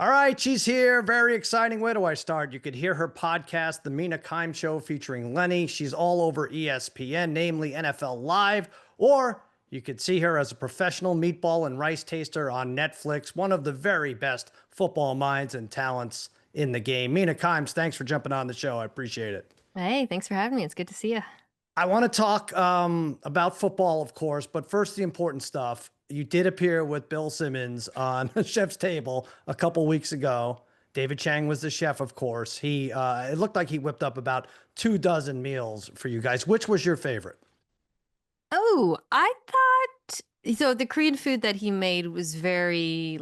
All right, she's here. Very exciting. Where do I start? You could hear her podcast, The Mina Kimes Show, featuring Lenny. She's all over ESPN, namely NFL Live, or you could see her as a professional meatball and rice taster on Netflix, one of the very best football minds and talents in the game. Mina Kimes, thanks for jumping on the show. I appreciate it. Hey, thanks for having me. It's good to see you. I want to talk about football, of course, but first, the important stuff. You did appear with Bill Simmons on Chef's Table a couple weeks ago. David Chang was the chef, of course. It looked like he whipped up about 2 dozen meals for you guys. Which was your favorite? Oh, I thought so. The Korean food that he made was very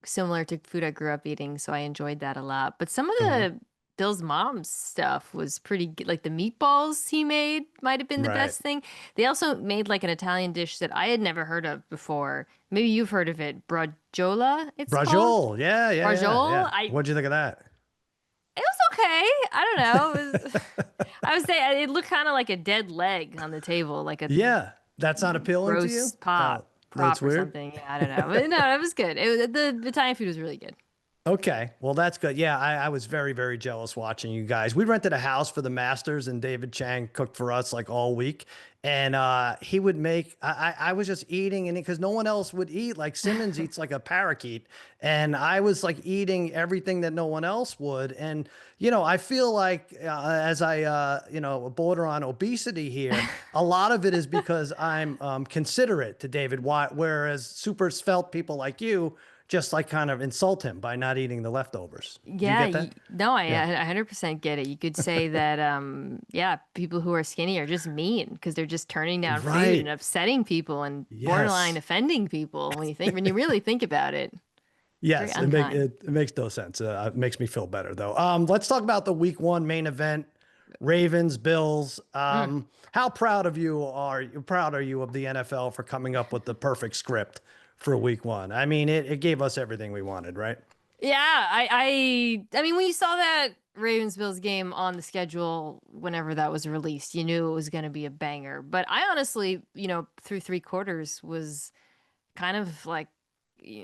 similar to food I grew up eating, so I enjoyed that a lot. But some of Mhm. the Bill's mom's stuff was pretty good. Like the meatballs he made might have been the Right. best thing. They also made like an Italian dish that I had never heard of before. Maybe you've heard of it, bragiola, it's called. Brajol. Yeah, yeah, yeah, Brajol. yeah. What'd you think of that? It was okay. I don't know. I would say it looked kind of like a dead leg on the table, like a Yeah, that's not appealing to you? roast prop That's or weird. something. Yeah, I don't know. But no, it was good. The Italian food was really good. Okay, well that's good. Yeah, I was very, very jealous watching you guys. We rented a house for the Masters, and David Chang cooked for us like all week. And he would make. I was just eating, and because no one else would eat. Like Simmons eats like a parakeet, and I was like eating everything that no one else would. And I feel like as I border on obesity here, a lot of it is because I'm considerate to David. Whereas super svelte people like you just like kind of insult him by not eating the leftovers. Do you Yeah, get that? no, I Yeah. 100% get it. You could say that, yeah, people who are skinny are just mean because they're just turning down food and Right. upsetting people and borderline Yes. offending people when you really think about it. Very Yes. unkind. It makes no sense. It makes me feel better though. Let's talk about the week one main event. Ravens, Bills. Mm. How proud are you of the NFL for coming up with the perfect script for week one? I mean, it gave us everything we wanted, right? Yeah, I mean, when you saw that Ravens Bills game on the schedule, whenever that was released, you knew it was going to be a banger. But I honestly, through three quarters was kind of like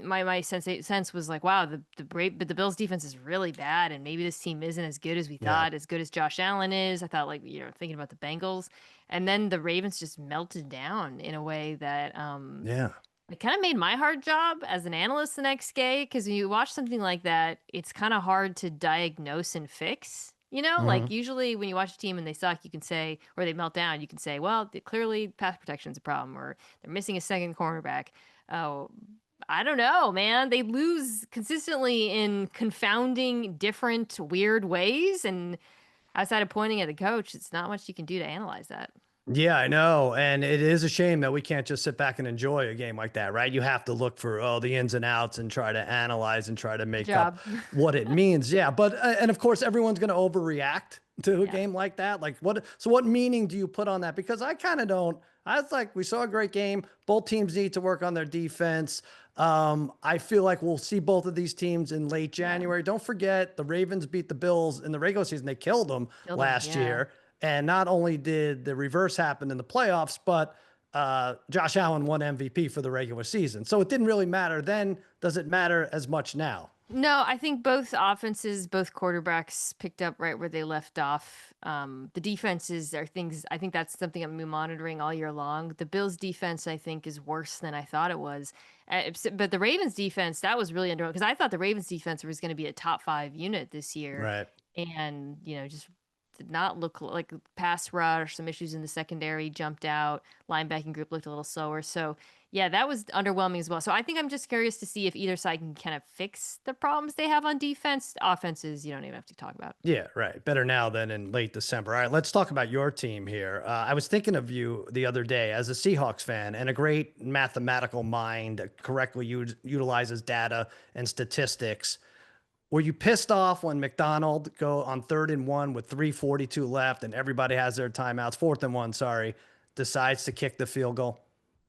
my sense was like, wow, but the Bills defense is really bad, and maybe this team isn't as good as we Yeah. thought, as good as Josh Allen is. I thought like thinking about the Bengals, and then the Ravens just melted down in a way that Yeah. it kind of made my hard job as an analyst the next day, because when you watch something like that, it's kind of hard to diagnose and fix. Like Hmm. usually when you watch a team and they suck, you can say, or they melt down, you can say, well, clearly pass protection's a problem, or they're missing a second cornerback. Oh, I don't know, man. They lose consistently in confounding, different, weird ways. And outside of pointing at the coach, it's not much you can do to analyze that. Yeah, I know. And it is a shame that we can't just sit back and enjoy a game like that, right? You have to look for the ins and outs and try to analyze and try to Good make up job. what it means. Yeah, but and of course everyone's going to overreact to a Yeah. game like that. Like what meaning do you put on that? Because I kind of don't. I was like we saw a great game. Both teams need to work on their defense. I feel like we'll see both of these teams in late Yeah. January. Don't forget the Ravens beat the Bills in the regular season. They killed them Killed them. last Yeah. year. And not only did the reverse happen in the playoffs, but Josh Allen won MVP for the regular season. So it didn't really matter then. Does it matter as much now? No, I think both offenses, both quarterbacks picked up right where they left off. The defenses are things, I think that's something I'm monitoring all year long. The Bills defense, I think, is worse than I thought it was. But the Ravens defense, that was really under, because I thought the Ravens defense was going to be a top five unit this year. Right. And, just did not look like pass rush, some issues in the secondary jumped out. Linebacking group looked a little slower. So, yeah, that was underwhelming as well. So I think I'm just curious to see if either side can kind of fix the problems they have on defense. Offenses, you don't even have to talk about. Yeah, right. Better now than in late December. All right, let's talk about your team here. I was thinking of you the other day as a Seahawks fan and a great mathematical mind that correctly utilizes data and statistics. Were you pissed off when Macdonald go on 3rd and 1 with 3:42 left and everybody has their timeouts, 4th and 1, sorry, decides to kick the field goal?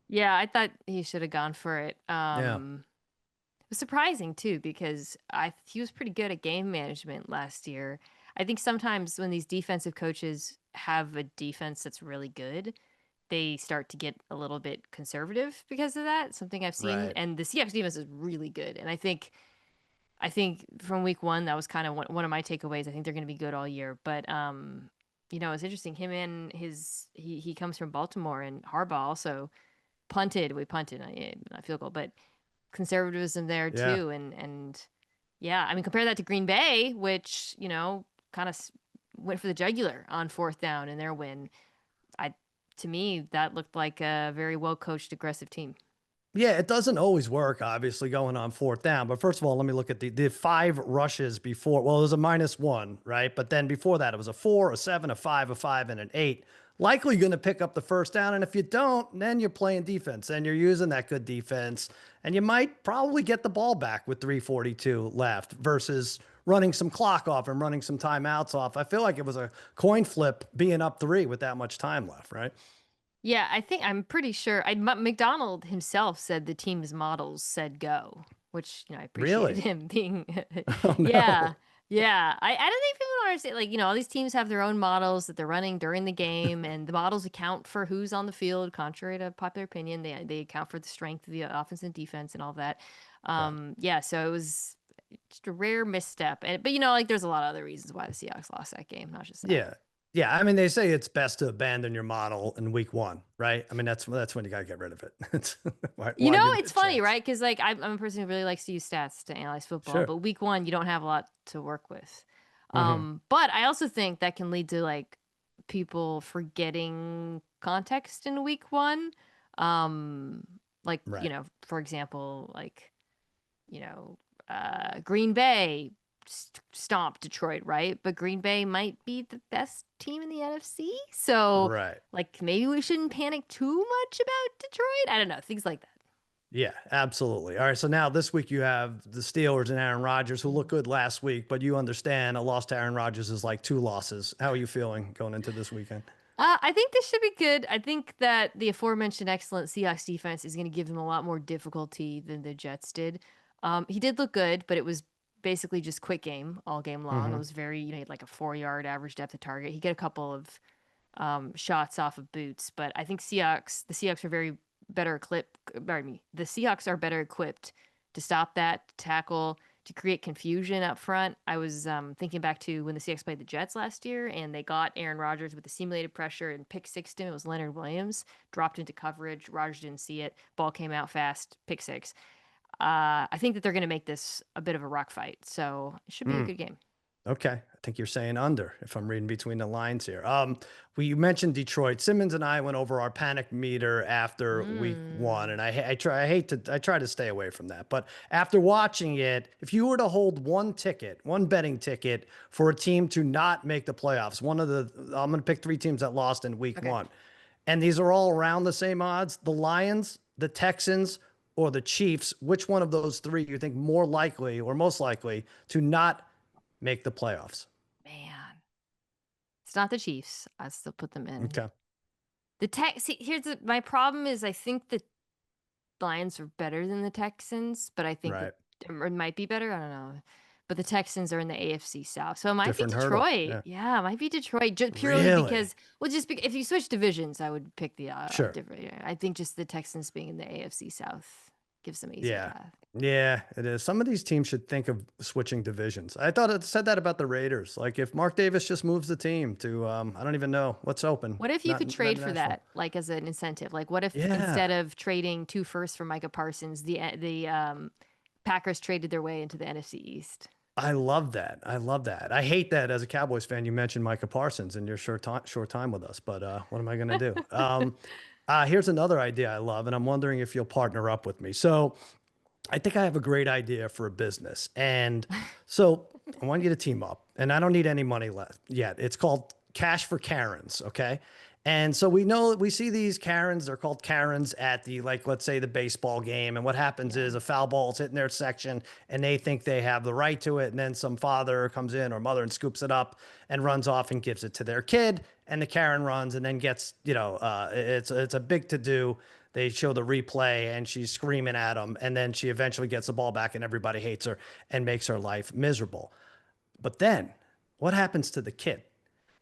Yeah, I thought he should have gone for it. Yeah. It was surprising too because I he was pretty good at game management last year. I think sometimes when these defensive coaches have a defense that's really good, they start to get a little bit conservative because of that. Something I've seen, Right. and the Seahawks defense is really good, and I think I think from week one, that was kind of one of my takeaways. I think they're going to be good all year. But it's interesting. Him and he comes from Baltimore, and Harbaugh also punted. We punted, not field goal, but conservatism there Yeah. too. And yeah, I mean, compare that to Green Bay, which kind of went for the jugular on fourth down in their win. I To me, that looked like a very well coached, aggressive team. Yeah, it doesn't always work, obviously, going on fourth down. But first of all, let me look at the five rushes before. Well, it was a -1, right? But then before that, it was a 4, a 7, a 5, and an 8. Likely going to pick up the first down. And if you don't, then you're playing defense and you're using that good defense. And you might probably get the ball back with 3:42 left versus running some clock off and running some timeouts off. I feel like it was a coin flip being up 3 with that much time left, right? Yeah, I'm pretty sure. Macdonald himself said the team's models said go, which I appreciated Really? him being. Oh, Yeah, no. yeah. I don't think people don't understand. Like all these teams have their own models that they're running during the game, and the models account for who's on the field. Contrary to popular opinion, they account for the strength of the offense and defense and all that. Right. Yeah. So it was just a rare misstep, but like there's a lot of other reasons why the Seahawks lost that game, not just that. Yeah. Yeah. I mean, they say it's best to abandon your model in week one, right? I mean, that's when you got to get rid of it. It's, why give it a It's funny, chance? right? Because like I'm a person who really likes to use stats to analyze football, Sure. but week one you don't have a lot to work with. Hmm. But I also think that can lead to like people forgetting context in week one. Um, like Right. for example, like Green Bay stomped Detroit, right? But Green Bay might be the best team in the NFC, so Right. like maybe we shouldn't panic too much about Detroit. I don't know, things like that. Yeah, absolutely. All right. So now this week you have the Steelers and Aaron Rodgers who looked good last week, but you understand a loss to Aaron Rodgers is like two losses. How are you feeling going into this weekend? I think this should be good. I think that the aforementioned excellent Seahawks defense is going to give them a lot more difficulty than the Jets did. He did look good, but it was basically just quick game all game long. It Hmm. was very, he had like a 4 yard average depth of target. He got a couple of shots off of boots, but I think the Seahawks are very better equipped. Pardon me, the Seahawks are better equipped to stop that tackle, to create confusion up front. I was thinking back to when the Seahawks played the Jets last year, and they got Aaron Rodgers with the simulated pressure and pick sixed him. It was Leonard Williams dropped into coverage. Rodgers didn't see it. Ball came out fast. Pick six. I think that they're going to make this a bit of a rock fight, so it should be a good game. Okay. I think you're saying under if I'm reading between the lines here. Well, you mentioned Detroit. Simmons and I went over our panic meter after week one, Mm. and I try to stay away from that. But after watching it, if you were to hold one betting ticket for a team to not make the playoffs, I'm going to pick three teams that lost in week Okay. one, and these are all around the same odds: the Lions, the Texans, or the Chiefs. Which one of those three you think more likely or most likely to not make the playoffs? Man. It's not the Chiefs. I still put them in. Okay. See, my problem is I think the Lions are better than the Texans, but I think that Right. or it might be better. I don't know. But the Texans are in the AFC South. So it might be Different hurdle. Detroit. Yeah. Yeah, it might be Detroit just purely Really? because if you switch divisions, I would pick the Sure. different. Yeah, I think just the Texans being in the AFC South gives them an easier Yeah. path. Yeah, it is. Some of these teams should think of switching divisions. I thought it said that about the Raiders. Like if Mark Davis just moves the team to I don't even know what's open. What if you could Not trade for national. that, like as an incentive? Like, what if Yeah. instead of trading 2 firsts for Micah Parsons, the Packers traded their way into the NFC East? I love that. I love that. I hate that as a Cowboys fan. You mentioned Micah Parsons in your short time with us, but what am I going to do? Here's another idea I love, and I'm wondering if you'll partner up with me. So I think I have a great idea for a business. And so I want you to team up, and I don't need any money left yet. It's called Cash for Karens. Okay. And so we see these Karens, they're called Karens at the, like, let's say the baseball game. And what happens Yeah. is a foul ball is hitting their section and they think they have the right to it. And then some father comes in or mother and scoops it up and runs off and gives it to their kid. And the Karen runs and then gets, it's a big to do. They show the replay and she's screaming at him. And then she eventually gets the ball back and everybody hates her and makes her life miserable. But then what happens to the kid?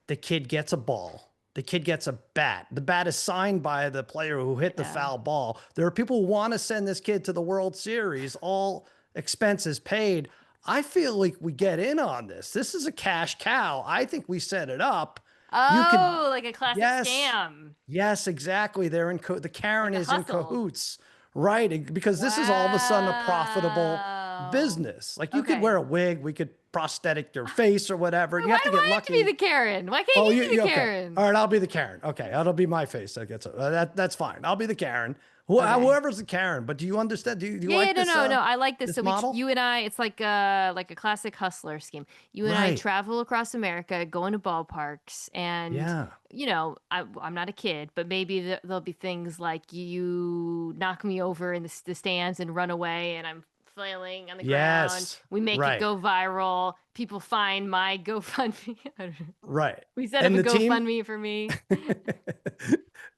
The kid gets a ball. The kid gets a bat. The bat is signed by the player who hit the Yeah. foul ball. There are people who want to send this kid to the World Series, all expenses paid. I feel like we get in on this. This is a cash cow. I think we set it up. You could, Oh, like a classic yes, scam, yes, exactly. The Karen like a is in hustle. cahoots, right? Because this is all of a sudden a profitable Wow. business. Like you could wear Okay. a wig, we could prosthetic your face or whatever. Wait, You why have to do get I have to be lucky. the Karen? Why can't Oh, you be the okay. Karen? All right, I'll be the Karen. Okay, that'll be my face. That gets that's fine. I'll be the Karen. Okay. Whoever's the Karen. But do you understand? Do you Yeah, yeah, like no, this no, no. I like this. this So model? you and I, it's like a classic hustler scheme. You and I Right. travel across America, go into ballparks, and Yeah. I'm not a kid, but maybe there'll be things like you knock me over in the stands and run away, and I'm flailing on the ground. Yes. We make it Right. go viral. People find my GoFundMe. I don't know. Right. We set up And a the team GoFundMe for me.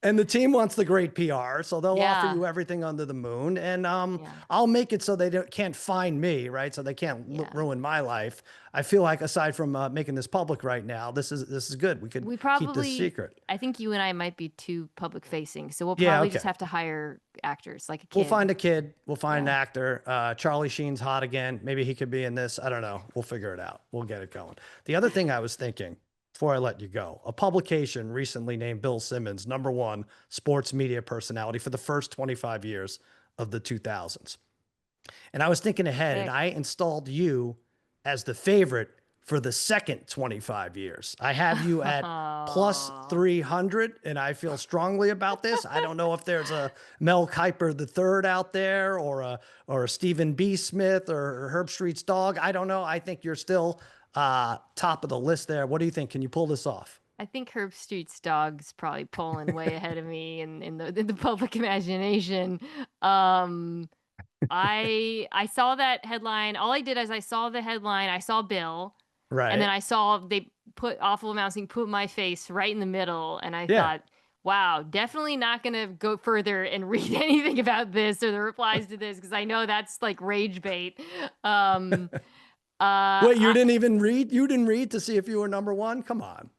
and the team wants the great PR, so they'll offer Yeah, you everything under the moon. And yeah, I'll make it so they can't find me, right? So they can't yeah. ruin my life. I feel like aside from making this public right now, this is good. We could We keep this probably, secret. I think you and I might be too public facing, so we'll Yeah. probably just Okay. have to hire actors like a We'll kid. find a kid. We'll find an Yeah. actor. Charlie Sheen's hot again. Maybe he could be in this. I don't know. We'll figure it out. We'll get it going. The other thing I was thinking before I let you go, a publication recently named Bill Simmons #1 sports media personality for the first 25 years of the 2000s. And I was thinking ahead, and Sick. I installed you as the favorite for the second 25 years. I have you at plus Oh. 300, and I feel strongly about this. I don't know if there's a Mel Kiper the third out there, or a Stephen B. Smith or Herb Street's dog. I don't know. I think you're still top of the list there. What do you think? Can you pull this off? I think Herb Street's dog's probably pulling way ahead of me in the public imagination. Um, I saw that headline. All I did is I saw the headline. I saw Bill, and then Right. I saw they put awful announcing, put my face right in the middle, and I Yeah. thought, wow, definitely not gonna go further and read anything about this or the replies to this because I know that's like rage bait. Um, Wait, you I, didn't even read? You didn't read to see if you were #1? Come on.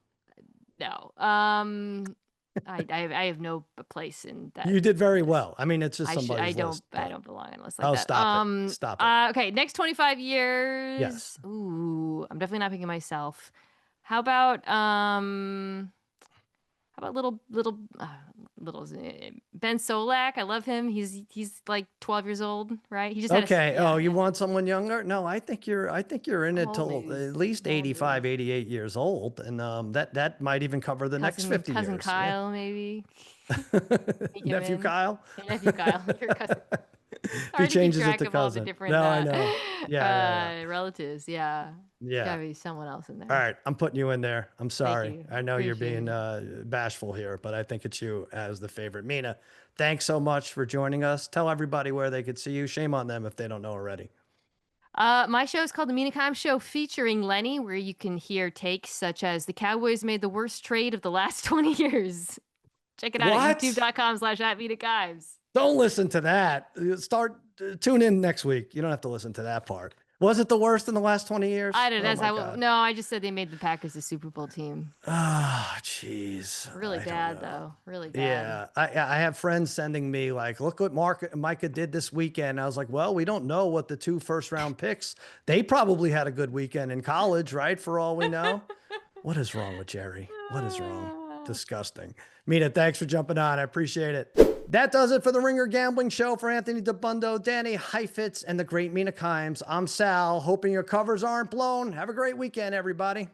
no. I have no place in that. You did very well. I mean, it's just I somebody's don't list, I but don't belong on a list like oh, that. stop it. Stop it. Okay, next 25 Yes. years. Ooh, I'm definitely not picking myself. How about um little Ben Solak? I love him. He's like 12 years old, right? He just had a Okay. yeah, Oh, you yeah. want someone younger? No, I think you're in it Oh, till maybe at least older. 85, 88 years old. And that might even cover the next 50 Cousin years. Yeah. Kyle, maybe. Sneak him Nephew in. Kyle. Your nephew Kyle, your cousin. If he Hard to keep changes it track to of all the cousin. different No, I know. Yeah, yeah, yeah. relatives. Yeah. There's Yeah. gotta be someone else in All there. right, I'm putting you in there. I'm Thank sorry. you. I know you're Appreciate being it. bashful here, but I think it's you as the favorite. Mina, thanks so much for joining us. Tell everybody where they could see you. Shame on them if they don't know already. My show is called The Mina Kimes Show featuring Lenny, where you can hear takes such as the Cowboys made the worst trade of the last 20 years. Check it out at What? youtube.com/@MinaKimes. Don't listen to that. Tune in next week. You don't have to listen to that part. Was it the worst in the last 20 I years? don't Oh know. my God. No, I just said they made the Packers a Super Bowl team. Ah, jeez. Really I don't bad, know. though. Really bad. Yeah, I have friends sending me like, look what Micah did this weekend. I was like, well, we don't know what the 2 first-round picks. They probably had a good weekend in college, right? For all we know. What is wrong with Jerry? What is wrong? Disgusting. Mina, thanks for jumping on. I appreciate it. That does it for the Ringer Gambling Show. For Anthony DeBundo, Danny Heifetz, and the great Mina Kimes, I'm Sal. Hoping your covers aren't blown. Have a great weekend, everybody.